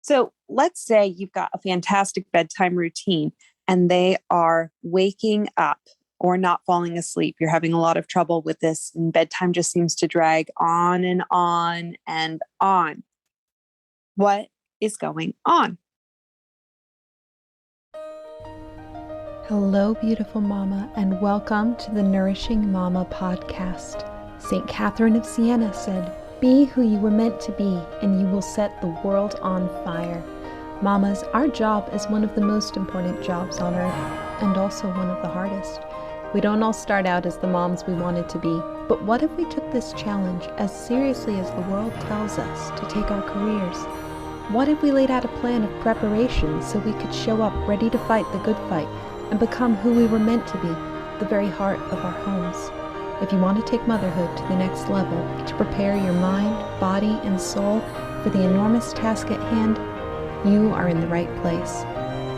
So let's say you've got a fantastic bedtime routine and they are waking up or not falling asleep. You're having a lot of trouble with this, and bedtime just seems to drag on and on and on. What is going on? Hello, beautiful mama, and welcome to the Nourishing Mama podcast. St. Catherine of Siena said, "Be who you were meant to be, and you will set the world on fire." Mamas, our job is one of the most important jobs on earth, and also one of the hardest. We don't all start out as the moms we wanted to be, but what if we took this challenge as seriously as the world tells us to take our careers? What if we laid out a plan of preparation so we could show up ready to fight the good fight and become who we were meant to be, the very heart of our homes? If you want to take motherhood to the next level, to prepare your mind, body, and soul for the enormous task at hand, you are in the right place.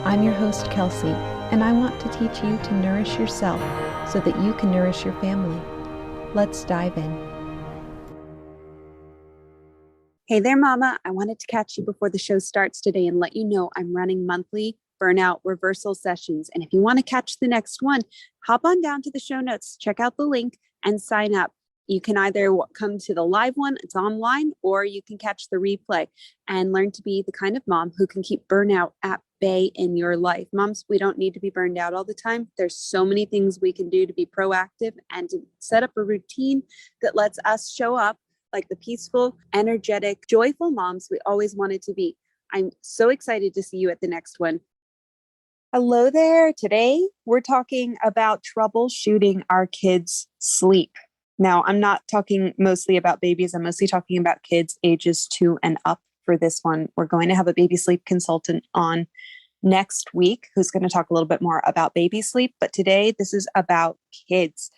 I'm your host, Kelsey, and I want to teach you to nourish yourself so that you can nourish your family. Let's dive in. Hey there, Mama. I wanted to catch you before the show starts today and let you know I'm running monthly Burnout reversal sessions. And if you want to catch the next one, hop on down to the show notes, check out the link, and sign up. You can either come to the live one, it's online, or you can catch the replay and learn to be the kind of mom who can keep burnout at bay in your life. Moms, we don't need to be burned out all the time. There's so many things we can do to be proactive and to set up a routine that lets us show up like the peaceful, energetic, joyful moms we always wanted to be. I'm so excited to see you at the next one. Hello there. Today, we're talking about troubleshooting our kids' sleep. Now, I'm not talking mostly about babies. I'm mostly talking about kids ages 2 and up for this one. We're going to have a baby sleep consultant on next week who's going to talk a little bit more about baby sleep. But today, this is about kids.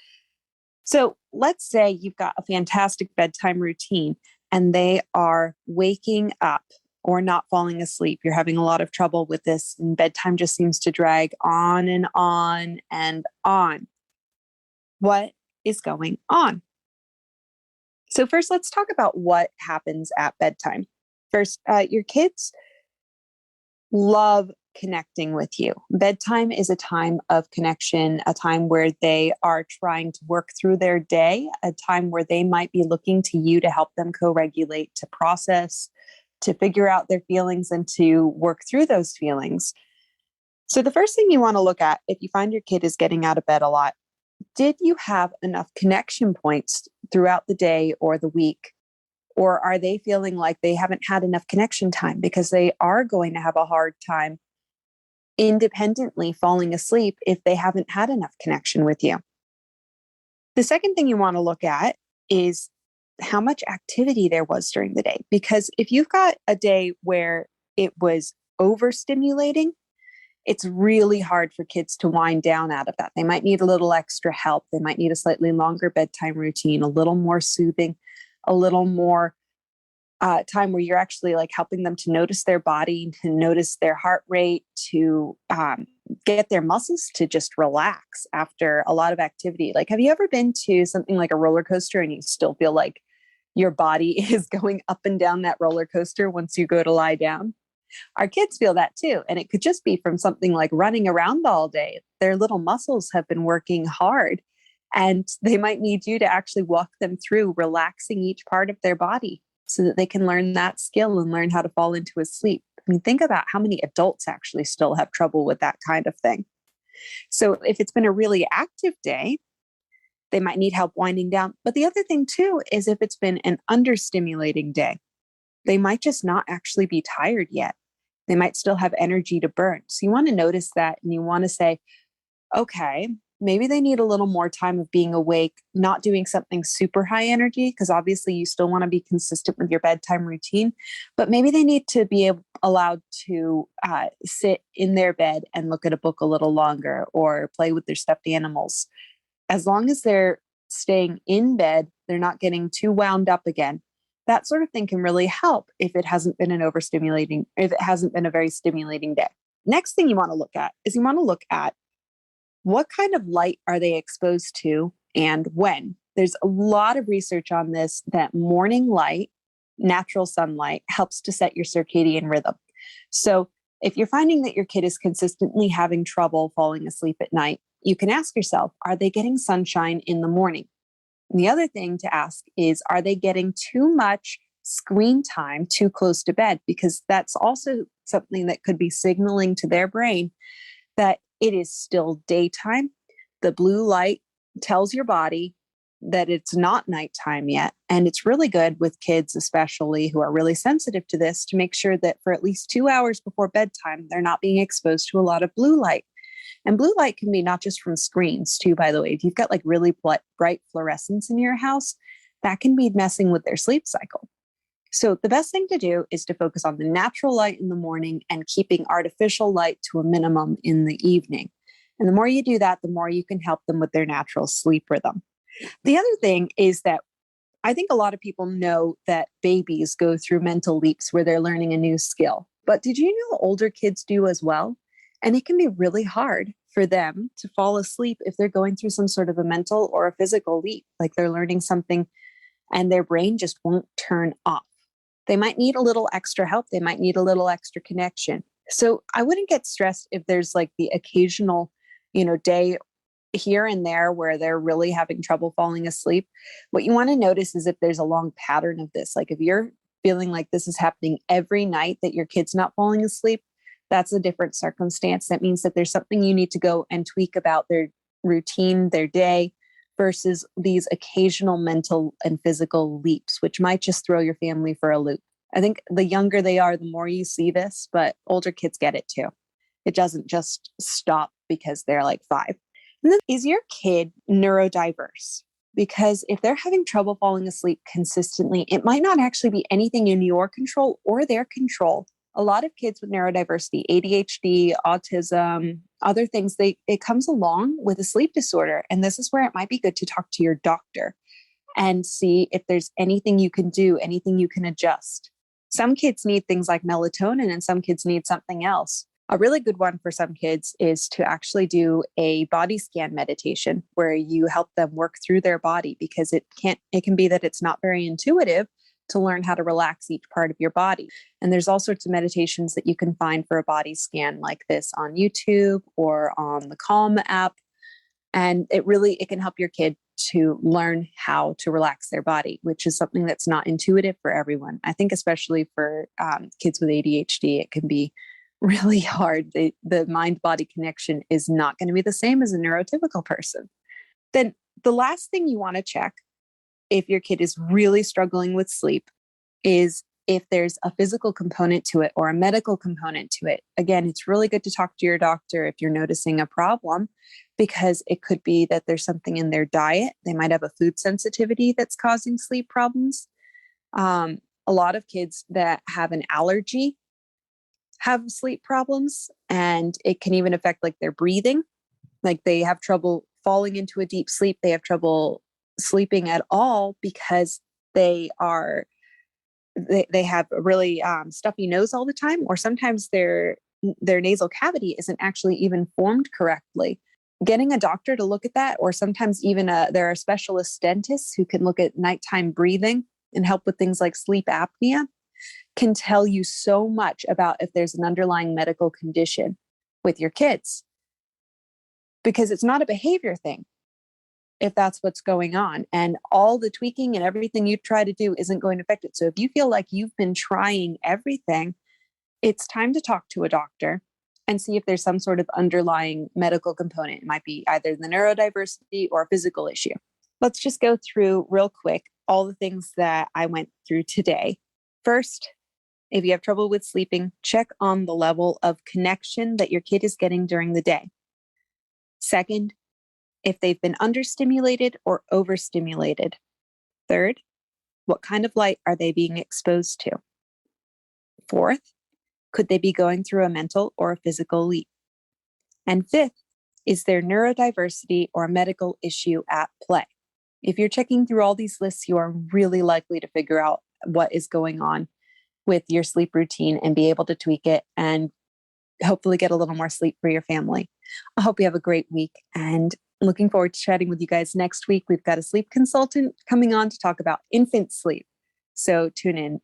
So let's say you've got a fantastic bedtime routine and they are waking up or not falling asleep. You're having a lot of trouble with this, and bedtime just seems to drag on and on and on. What is going on? So first, let's talk about what happens at bedtime. First, your kids love connecting with you. Bedtime is a time of connection, a time where they are trying to work through their day, a time where they might be looking to you to help them co-regulate, to process, to figure out their feelings and to work through those feelings. So the first thing you want to look at, if you find your kid is getting out of bed a lot, did you have enough connection points throughout the day or the week? Or are they feeling like they haven't had enough connection time because they are going to have a hard time independently falling asleep if they haven't had enough connection with you? The second thing you want to look at is how much activity there was during the day. Because if you've got a day where it was overstimulating, it's really hard for kids to wind down out of that. They might need a little extra help. They might need a slightly longer bedtime routine, a little more soothing, a little more time where you're actually like helping them to notice their body, to notice their heart rate, to get their muscles to just relax after a lot of activity. Like, have you ever been to something like a roller coaster and you still feel like your body is going up and down that roller coaster once you go to lie down? Our kids feel that too. And it could just be from something like running around all day. Their little muscles have been working hard, and they might need you to actually walk them through relaxing each part of their body so that they can learn that skill and learn how to fall into a sleep. I mean, think about how many adults actually still have trouble with that kind of thing. So if it's been a really active day, they might need help winding down. But the other thing too is if it's been an understimulating day, they might just not actually be tired yet. They might still have energy to burn. So you want to notice that, and you want to say, okay, maybe they need a little more time of being awake, not doing something super high energy, because obviously you still want to be consistent with your bedtime routine, but maybe they need to be allowed to sit in their bed and look at a book a little longer or play with their stuffed animals. As long as they're staying in bed, they're not getting too wound up again. That sort of thing can really help if it hasn't been if it hasn't been a very stimulating day. Next thing you want to look at is you want to look at what kind of light are they exposed to and when. There's a lot of research on this that morning light, natural sunlight, helps to set your circadian rhythm. So if you're finding that your kid is consistently having trouble falling asleep at night, you can ask yourself, are they getting sunshine in the morning? And the other thing to ask is, are they getting too much screen time too close to bed? Because that's also something that could be signaling to their brain that it is still daytime. The blue light tells your body that it's not nighttime yet. And it's really good with kids, especially who are really sensitive to this, to make sure that for at least 2 hours before bedtime, they're not being exposed to a lot of blue light. And blue light can be not just from screens too, by the way. If you've got like really bright fluorescence in your house, that can be messing with their sleep cycle. So the best thing to do is to focus on the natural light in the morning and keeping artificial light to a minimum in the evening. And the more you do that, the more you can help them with their natural sleep rhythm. The other thing is that I think a lot of people know that babies go through mental leaps where they're learning a new skill. But did you know older kids do as well? And it can be really hard for them to fall asleep if they're going through some sort of a mental or a physical leap, like they're learning something and their brain just won't turn off. They might need a little extra help. They might need a little extra connection. So I wouldn't get stressed if there's like the occasional, day here and there where they're really having trouble falling asleep. What you want to notice is if there's a long pattern of this, like if you're feeling like this is happening every night that your kid's not falling asleep, that's a different circumstance. That means that there's something you need to go and tweak about their routine, their day, versus these occasional mental and physical leaps, which might just throw your family for a loop. I think the younger they are, the more you see this, but older kids get it too. It doesn't just stop because they're like 5. And then, is your kid neurodiverse? Because if they're having trouble falling asleep consistently, it might not actually be anything in your control or their control. A lot of kids with neurodiversity, ADHD, autism, other things, it comes along with a sleep disorder. And this is where it might be good to talk to your doctor and see if there's anything you can do, anything you can adjust. Some kids need things like melatonin and some kids need something else. A really good one for some kids is to actually do a body scan meditation where you help them work through their body, because it can be that it's not very intuitive to learn how to relax each part of your body. And there's all sorts of meditations that you can find for a body scan like this on YouTube or on the Calm app. And it can help your kid to learn how to relax their body, which is something that's not intuitive for everyone. I think especially for kids with ADHD, it can be really hard. The mind-body connection is not going to be the same as a neurotypical person. Then the last thing you want to check if your kid is really struggling with sleep is if there's a physical component to it or a medical component to it. Again, it's really good to talk to your doctor if you're noticing a problem, because it could be that there's something in their diet. They might have a food sensitivity that's causing sleep problems. A lot of kids that have an allergy have sleep problems, and it can even affect like their breathing. Like they have trouble falling into a deep sleep. They have trouble sleeping at all because they have a really stuffy nose all the time, or sometimes their nasal cavity isn't actually even formed correctly. Getting a doctor to look at that, or sometimes even there are specialist dentists who can look at nighttime breathing and help with things like sleep apnea, can tell you so much about if there's an underlying medical condition with your kids, because it's not a behavior thing if that's what's going on, and all the tweaking and everything you try to do isn't going to affect it. So if you feel like you've been trying everything, it's time to talk to a doctor and see if there's some sort of underlying medical component. It might be either the neurodiversity or a physical issue. Let's just go through real quick all the things that I went through today. First, if you have trouble with sleeping, check on the level of connection that your kid is getting during the day. Second, if they've been understimulated or overstimulated. Third, what kind of light are they being exposed to? Fourth, could they be going through a mental or a physical leap? And fifth, is there neurodiversity or a medical issue at play? If you're checking through all these lists, you are really likely to figure out what is going on with your sleep routine and be able to tweak it and hopefully get a little more sleep for your family. I hope you have a great week, and looking forward to chatting with you guys next week. We've got a sleep consultant coming on to talk about infant sleep. So tune in.